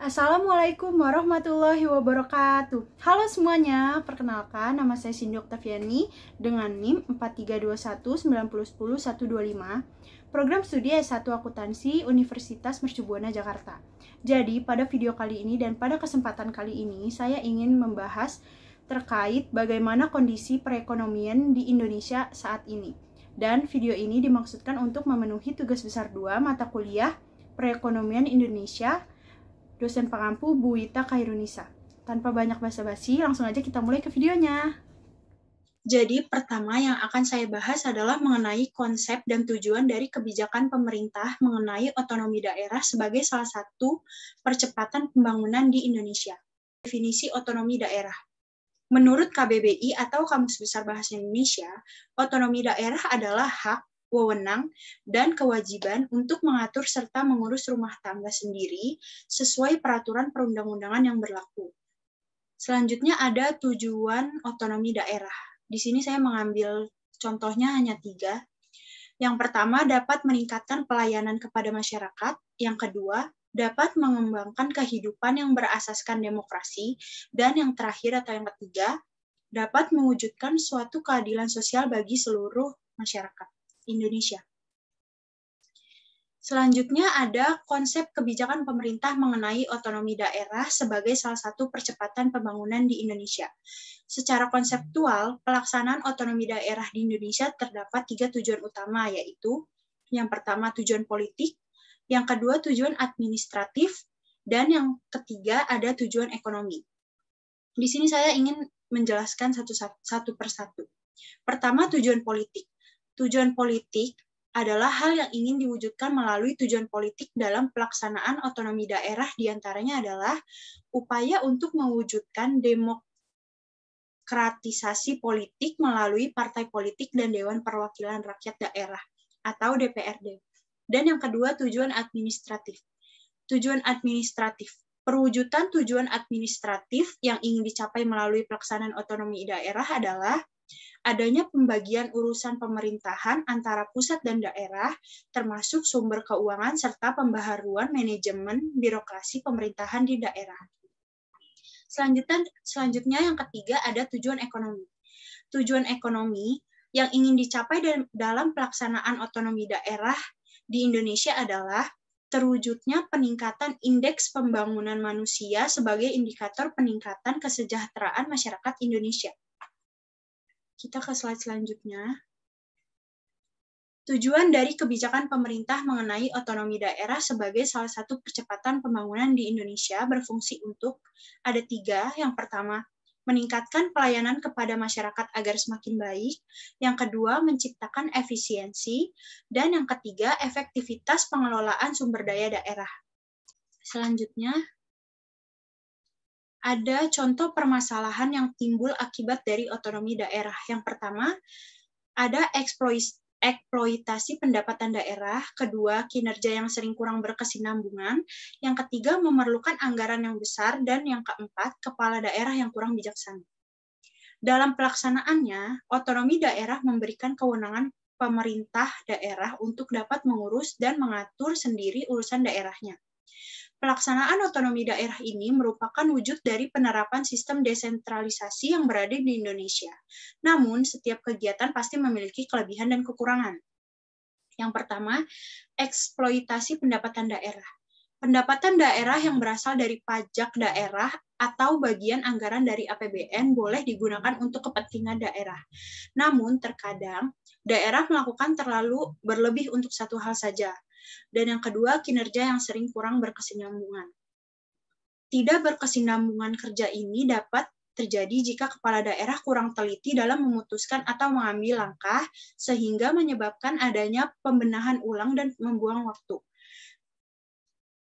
Assalamualaikum warahmatullahi wabarakatuh. Halo semuanya, perkenalkan nama saya Cindy Oktaviani dengan NIM 432190100125, program studi S1 Akuntansi Universitas Mercubuana Jakarta. Jadi, pada video kali ini dan pada kesempatan kali ini, saya ingin membahas terkait bagaimana kondisi perekonomian di Indonesia saat ini. Dan video ini dimaksudkan untuk memenuhi tugas besar 2 mata kuliah Perekonomian Indonesia dosen pengampu Bu Wita Khairunisa. Tanpa banyak basa-basi, langsung aja kita mulai ke videonya. Jadi, pertama yang akan saya bahas adalah mengenai konsep dan tujuan dari kebijakan pemerintah mengenai otonomi daerah sebagai salah satu percepatan pembangunan di Indonesia. Definisi otonomi daerah. Menurut KBBI atau Kamus Besar Bahasa Indonesia, otonomi daerah adalah hak, wewenang, dan kewajiban untuk mengatur serta mengurus rumah tangga sendiri sesuai peraturan perundang-undangan yang berlaku. Selanjutnya ada tujuan otonomi daerah. Di sini saya mengambil contohnya hanya 3. Yang pertama, dapat meningkatkan pelayanan kepada masyarakat. Yang kedua, dapat mengembangkan kehidupan yang berasaskan demokrasi. Dan yang terakhir atau yang ketiga, dapat mewujudkan suatu keadilan sosial bagi seluruh masyarakat Indonesia. Selanjutnya ada konsep kebijakan pemerintah mengenai otonomi daerah sebagai salah satu percepatan pembangunan di Indonesia. Secara konseptual, pelaksanaan otonomi daerah di Indonesia terdapat 3 tujuan utama, yaitu yang pertama tujuan politik, yang kedua tujuan administratif, dan yang ketiga ada tujuan ekonomi. Di sini saya ingin menjelaskan satu persatu. Pertama, tujuan politik. Tujuan politik adalah hal yang ingin diwujudkan melalui tujuan politik dalam pelaksanaan otonomi daerah, diantaranya adalah upaya untuk mewujudkan demokratisasi politik melalui partai politik dan Dewan Perwakilan Rakyat Daerah atau DPRD. Dan yang kedua, tujuan administratif. Tujuan administratif. Perwujudan tujuan administratif yang ingin dicapai melalui pelaksanaan otonomi daerah adalah adanya pembagian urusan pemerintahan antara pusat dan daerah, termasuk sumber keuangan serta pembaharuan manajemen birokrasi pemerintahan di daerah. Selanjutnya yang ketiga ada tujuan ekonomi. Tujuan ekonomi yang ingin dicapai dalam pelaksanaan otonomi daerah di Indonesia adalah terwujudnya peningkatan indeks pembangunan manusia sebagai indikator peningkatan kesejahteraan masyarakat Indonesia. Kita ke slide selanjutnya. Tujuan dari kebijakan pemerintah mengenai otonomi daerah sebagai salah satu percepatan pembangunan di Indonesia berfungsi untuk ada 3. Yang pertama, meningkatkan pelayanan kepada masyarakat agar semakin baik. Yang kedua, menciptakan efisiensi. Dan yang ketiga, efektivitas pengelolaan sumber daya daerah. Selanjutnya, ada contoh permasalahan yang timbul akibat dari otonomi daerah. Yang pertama, ada eksploitasi pendapatan daerah. Kedua, kinerja yang sering kurang berkesinambungan. Yang ketiga, memerlukan anggaran yang besar. Dan yang keempat, kepala daerah yang kurang bijaksana. Dalam pelaksanaannya, otonomi daerah memberikan kewenangan pemerintah daerah untuk dapat mengurus dan mengatur sendiri urusan daerahnya. Pelaksanaan otonomi daerah ini merupakan wujud dari penerapan sistem desentralisasi yang berada di Indonesia. Namun, setiap kegiatan pasti memiliki kelebihan dan kekurangan. Yang pertama, eksploitasi pendapatan daerah. Pendapatan daerah yang berasal dari pajak daerah atau bagian anggaran dari APBN boleh digunakan untuk kepentingan daerah. Namun, terkadang daerah melakukan terlalu berlebih untuk satu hal saja. Dan yang kedua, kinerja yang sering kurang berkesinambungan. Tidak berkesinambungan kerja ini dapat terjadi jika kepala daerah kurang teliti dalam memutuskan atau mengambil langkah, sehingga menyebabkan adanya pembenahan ulang dan membuang waktu.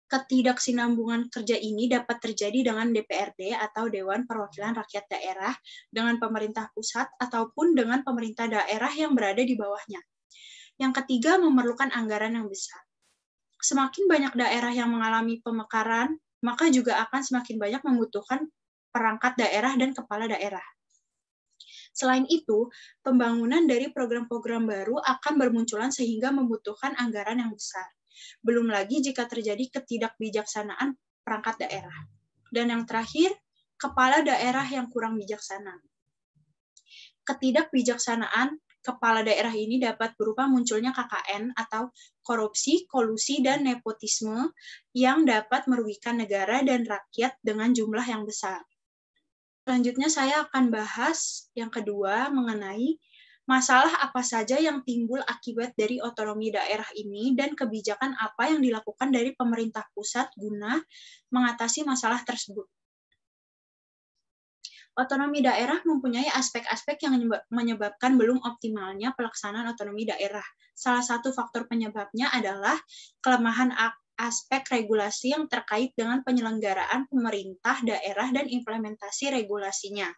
Ketidaksinambungan kerja ini dapat terjadi dengan DPRD atau Dewan Perwakilan Rakyat Daerah, dengan pemerintah pusat, ataupun dengan pemerintah daerah yang berada di bawahnya. Yang ketiga, memerlukan anggaran yang besar. Semakin banyak daerah yang mengalami pemekaran, maka juga akan semakin banyak membutuhkan perangkat daerah dan kepala daerah. Selain itu, pembangunan dari program-program baru akan bermunculan sehingga membutuhkan anggaran yang besar. Belum lagi jika terjadi ketidakbijaksanaan perangkat daerah. Dan yang terakhir, kepala daerah yang kurang bijaksana. Ketidakbijaksanaan kepala daerah ini dapat berupa munculnya KKN atau korupsi, kolusi, dan nepotisme yang dapat merugikan negara dan rakyat dengan jumlah yang besar. Selanjutnya saya akan bahas yang kedua mengenai masalah apa saja yang timbul akibat dari otonomi daerah ini dan kebijakan apa yang dilakukan dari pemerintah pusat guna mengatasi masalah tersebut. Otonomi daerah mempunyai aspek-aspek yang menyebabkan belum optimalnya pelaksanaan otonomi daerah. Salah satu faktor penyebabnya adalah kelemahan aspek regulasi yang terkait dengan penyelenggaraan pemerintah daerah dan implementasi regulasinya.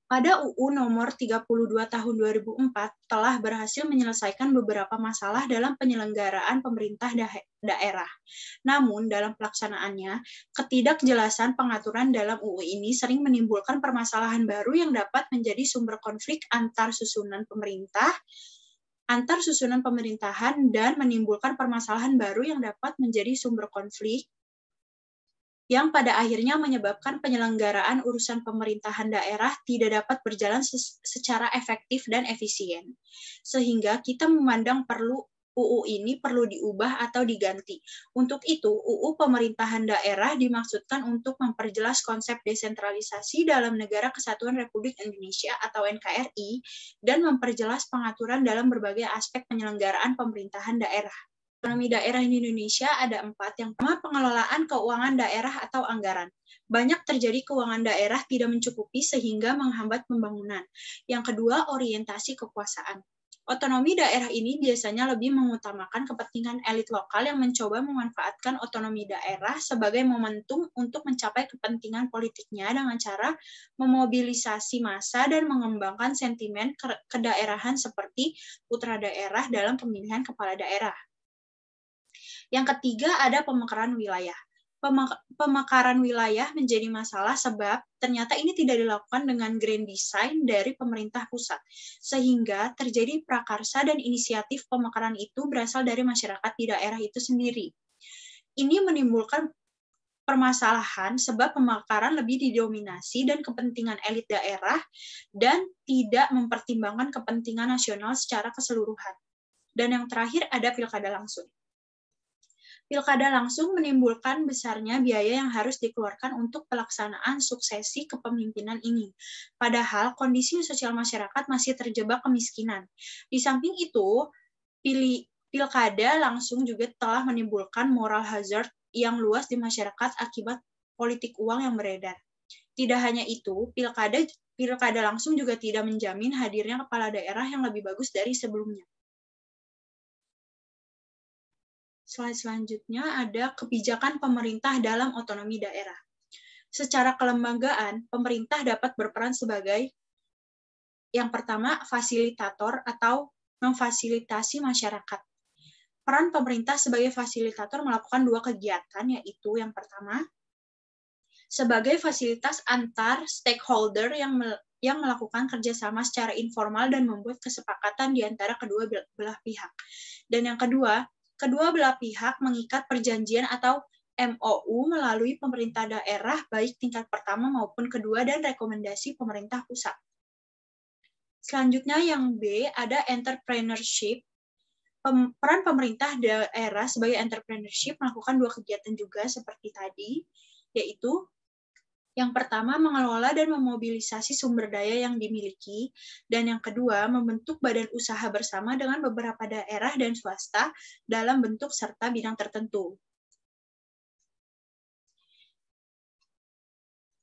Pada UU nomor 32 tahun 2004 telah berhasil menyelesaikan beberapa masalah dalam penyelenggaraan pemerintah daerah. Namun, dalam pelaksanaannya, ketidakjelasan pengaturan dalam UU ini sering menimbulkan permasalahan baru yang dapat menjadi sumber konflik antar susunan pemerintahan dan menimbulkan permasalahan baru yang dapat menjadi sumber konflik yang pada akhirnya menyebabkan penyelenggaraan urusan pemerintahan daerah tidak dapat berjalan secara efektif dan efisien. Sehingga kita memandang UU ini perlu diubah atau diganti. Untuk itu, UU Pemerintahan Daerah dimaksudkan untuk memperjelas konsep desentralisasi dalam Negara Kesatuan Republik Indonesia atau NKRI dan memperjelas pengaturan dalam berbagai aspek penyelenggaraan pemerintahan daerah. Otonomi daerah di Indonesia ada 4. Yang pertama, pengelolaan keuangan daerah atau anggaran. Banyak terjadi keuangan daerah tidak mencukupi sehingga menghambat pembangunan. Yang kedua, orientasi kekuasaan. Otonomi daerah ini biasanya lebih mengutamakan kepentingan elit lokal yang mencoba memanfaatkan otonomi daerah sebagai momentum untuk mencapai kepentingan politiknya dengan cara memobilisasi massa dan mengembangkan sentimen kedaerahan seperti putra daerah dalam pemilihan kepala daerah. Yang ketiga ada pemekaran wilayah. Pemekaran wilayah menjadi masalah sebab ternyata ini tidak dilakukan dengan grand design dari pemerintah pusat, sehingga terjadi prakarsa dan inisiatif pemekaran itu berasal dari masyarakat di daerah itu sendiri. Ini menimbulkan permasalahan sebab pemekaran lebih didominasi dan kepentingan elit daerah dan tidak mempertimbangkan kepentingan nasional secara keseluruhan. Dan yang terakhir ada pilkada langsung. Pilkada langsung menimbulkan besarnya biaya yang harus dikeluarkan untuk pelaksanaan suksesi kepemimpinan ini. Padahal kondisi sosial masyarakat masih terjebak kemiskinan. Di samping itu, pilkada langsung juga telah menimbulkan moral hazard yang luas di masyarakat akibat politik uang yang beredar. Tidak hanya itu, pilkada langsung juga tidak menjamin hadirnya kepala daerah yang lebih bagus dari sebelumnya. Slide selanjutnya ada kebijakan pemerintah dalam otonomi daerah. Secara kelembagaan, pemerintah dapat berperan sebagai yang pertama, fasilitator atau memfasilitasi masyarakat. Peran pemerintah sebagai fasilitator melakukan 2 kegiatan, yaitu yang pertama, sebagai fasilitas antar stakeholder yang melakukan kerjasama secara informal dan membuat kesepakatan di antara kedua belah pihak. Dan yang kedua belah pihak mengikat perjanjian atau MOU melalui pemerintah daerah baik tingkat pertama maupun kedua dan rekomendasi pemerintah pusat. Selanjutnya yang B ada entrepreneurship. Peran pemerintah daerah sebagai entrepreneurship melakukan 2 kegiatan juga seperti tadi, yaitu yang pertama, mengelola dan memobilisasi sumber daya yang dimiliki, dan yang kedua, membentuk badan usaha bersama dengan beberapa daerah dan swasta dalam bentuk serta bidang tertentu.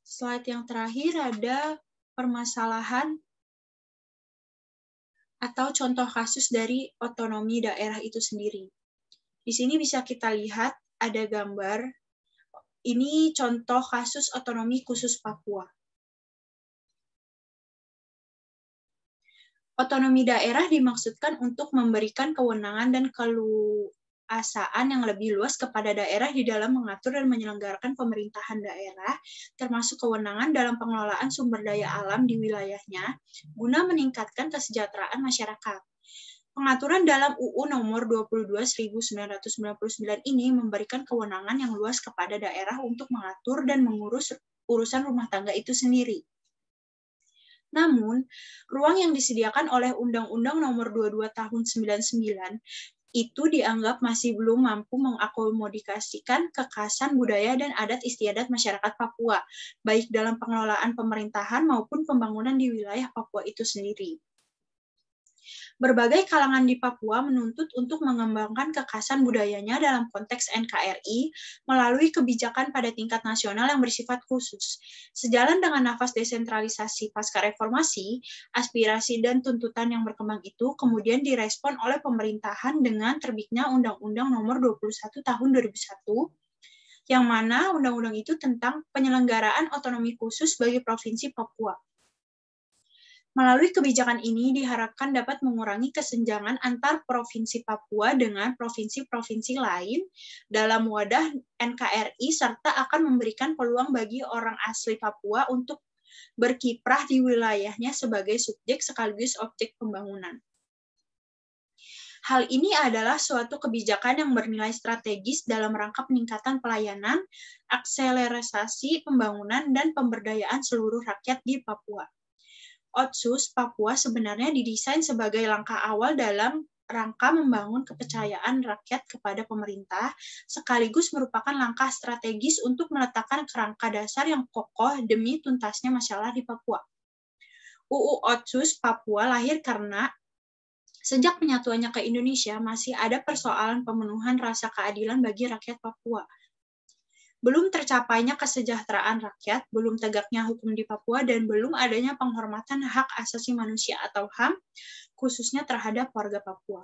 Slide yang terakhir ada permasalahan atau contoh kasus dari otonomi daerah itu sendiri. Di sini bisa kita lihat ada gambar. Ini contoh kasus otonomi khusus Papua. Otonomi daerah dimaksudkan untuk memberikan kewenangan dan keluasaan yang lebih luas kepada daerah di dalam mengatur dan menyelenggarakan pemerintahan daerah, termasuk kewenangan dalam pengelolaan sumber daya alam di wilayahnya, guna meningkatkan kesejahteraan masyarakat. Pengaturan dalam UU nomor 22/1999 ini memberikan kewenangan yang luas kepada daerah untuk mengatur dan mengurus urusan rumah tangga itu sendiri. Namun, ruang yang disediakan oleh Undang-Undang nomor 22 tahun 99 itu dianggap masih belum mampu mengakomodasikan kekhasan budaya dan adat istiadat masyarakat Papua, baik dalam pengelolaan pemerintahan maupun pembangunan di wilayah Papua itu sendiri. Berbagai kalangan di Papua menuntut untuk mengembangkan kekhasan budayanya dalam konteks NKRI melalui kebijakan pada tingkat nasional yang bersifat khusus. Sejalan dengan nafas desentralisasi pasca reformasi, aspirasi dan tuntutan yang berkembang itu kemudian direspon oleh pemerintahan dengan terbitnya Undang-Undang Nomor 21 Tahun 2001, yang mana undang-undang itu tentang penyelenggaraan otonomi khusus bagi Provinsi Papua. Melalui kebijakan ini diharapkan dapat mengurangi kesenjangan antar Provinsi Papua dengan provinsi-provinsi lain dalam wadah NKRI serta akan memberikan peluang bagi orang asli Papua untuk berkiprah di wilayahnya sebagai subjek sekaligus objek pembangunan. Hal ini adalah suatu kebijakan yang bernilai strategis dalam rangka peningkatan pelayanan, akselerasi pembangunan, dan pemberdayaan seluruh rakyat di Papua. Otsus Papua sebenarnya didesain sebagai langkah awal dalam rangka membangun kepercayaan rakyat kepada pemerintah, sekaligus merupakan langkah strategis untuk meletakkan kerangka dasar yang kokoh demi tuntasnya masalah di Papua. UU Otsus Papua lahir karena sejak penyatuannya ke Indonesia masih ada persoalan pemenuhan rasa keadilan bagi rakyat Papua. Belum tercapainya kesejahteraan rakyat, belum tegaknya hukum di Papua, dan belum adanya penghormatan hak asasi manusia atau HAM, khususnya terhadap warga Papua.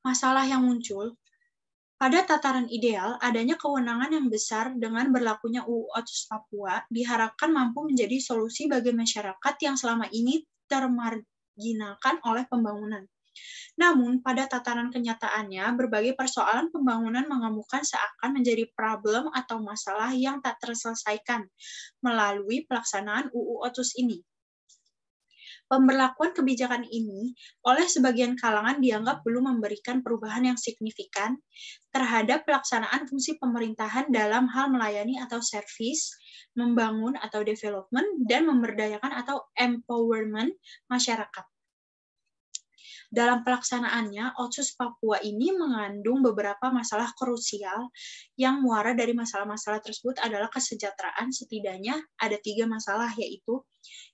Masalah yang muncul, pada tataran ideal, adanya kewenangan yang besar dengan berlakunya UU Otsus Papua diharapkan mampu menjadi solusi bagi masyarakat yang selama ini termarginalkan oleh pembangunan. Namun, pada tataran kenyataannya, berbagai persoalan pembangunan mengemuka seakan menjadi problem atau masalah yang tak terselesaikan melalui pelaksanaan UU Otsus ini. Pemberlakuan kebijakan ini oleh sebagian kalangan dianggap belum memberikan perubahan yang signifikan terhadap pelaksanaan fungsi pemerintahan dalam hal melayani atau servis, membangun atau development, dan memberdayakan atau empowerment masyarakat. Dalam pelaksanaannya, Otsus Papua ini mengandung beberapa masalah krusial yang muara dari masalah-masalah tersebut adalah kesejahteraan. Setidaknya ada 3 masalah, yaitu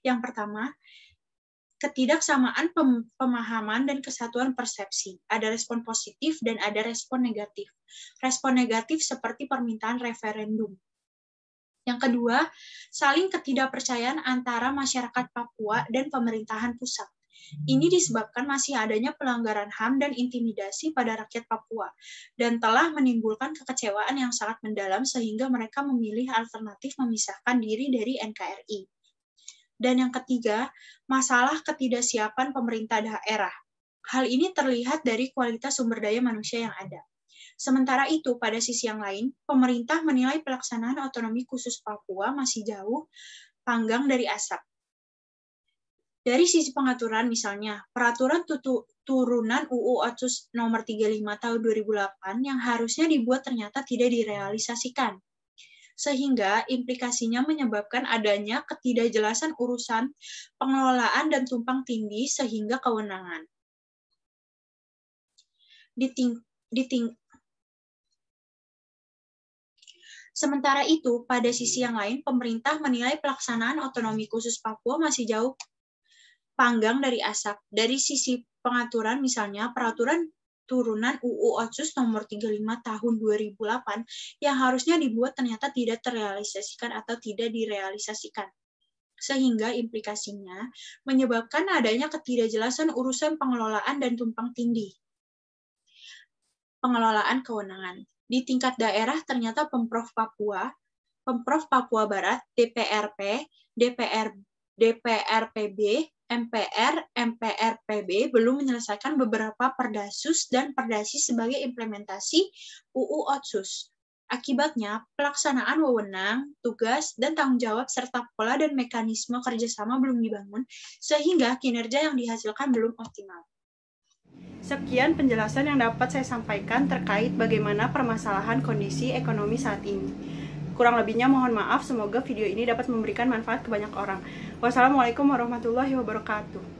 yang pertama, ketidaksamaan pemahaman dan kesatuan persepsi. Ada respon positif dan ada respon negatif. Respon negatif seperti permintaan referendum. Yang kedua, saling ketidakpercayaan antara masyarakat Papua dan pemerintahan pusat. Ini disebabkan masih adanya pelanggaran HAM dan intimidasi pada rakyat Papua, dan telah menimbulkan kekecewaan yang sangat mendalam sehingga mereka memilih alternatif memisahkan diri dari NKRI. Dan yang ketiga, masalah ketidaksiapan pemerintah daerah. Hal ini terlihat dari kualitas sumber daya manusia yang ada. Sementara itu, pada sisi yang lain, pemerintah menilai pelaksanaan otonomi khusus Papua masih jauh panggang dari asap. Dari sisi pengaturan, misalnya, peraturan turunan UU Otsus nomor 35 tahun 2008 yang harusnya dibuat ternyata tidak direalisasikan. Sehingga implikasinya menyebabkan adanya ketidakjelasan urusan pengelolaan dan tumpang tindih sehingga kewenangan. Sementara itu, pada sisi yang lain, pemerintah menilai pelaksanaan otonomi khusus Papua masih jauh panggang dari asap. Dari sisi pengaturan, misalnya peraturan turunan UU Otsus nomor 35 tahun 2008 yang harusnya dibuat ternyata tidak terrealisasikan atau tidak direalisasikan. Sehingga implikasinya menyebabkan adanya ketidakjelasan urusan pengelolaan dan tumpang tindih. Pengelolaan kewenangan. Di tingkat daerah ternyata Pemprov Papua Barat, DPRP, DPRPB, MPR, MPRPB belum menyelesaikan beberapa perdasus dan perdasi sebagai implementasi UU Otsus. Akibatnya, pelaksanaan wewenang, tugas, dan tanggung jawab serta pola dan mekanisme kerjasama belum dibangun, sehingga kinerja yang dihasilkan belum optimal. Sekian penjelasan yang dapat saya sampaikan terkait bagaimana permasalahan kondisi ekonomi saat ini. Kurang lebihnya mohon maaf, semoga video ini dapat memberikan manfaat ke banyak orang. Wassalamualaikum warahmatullahi wabarakatuh.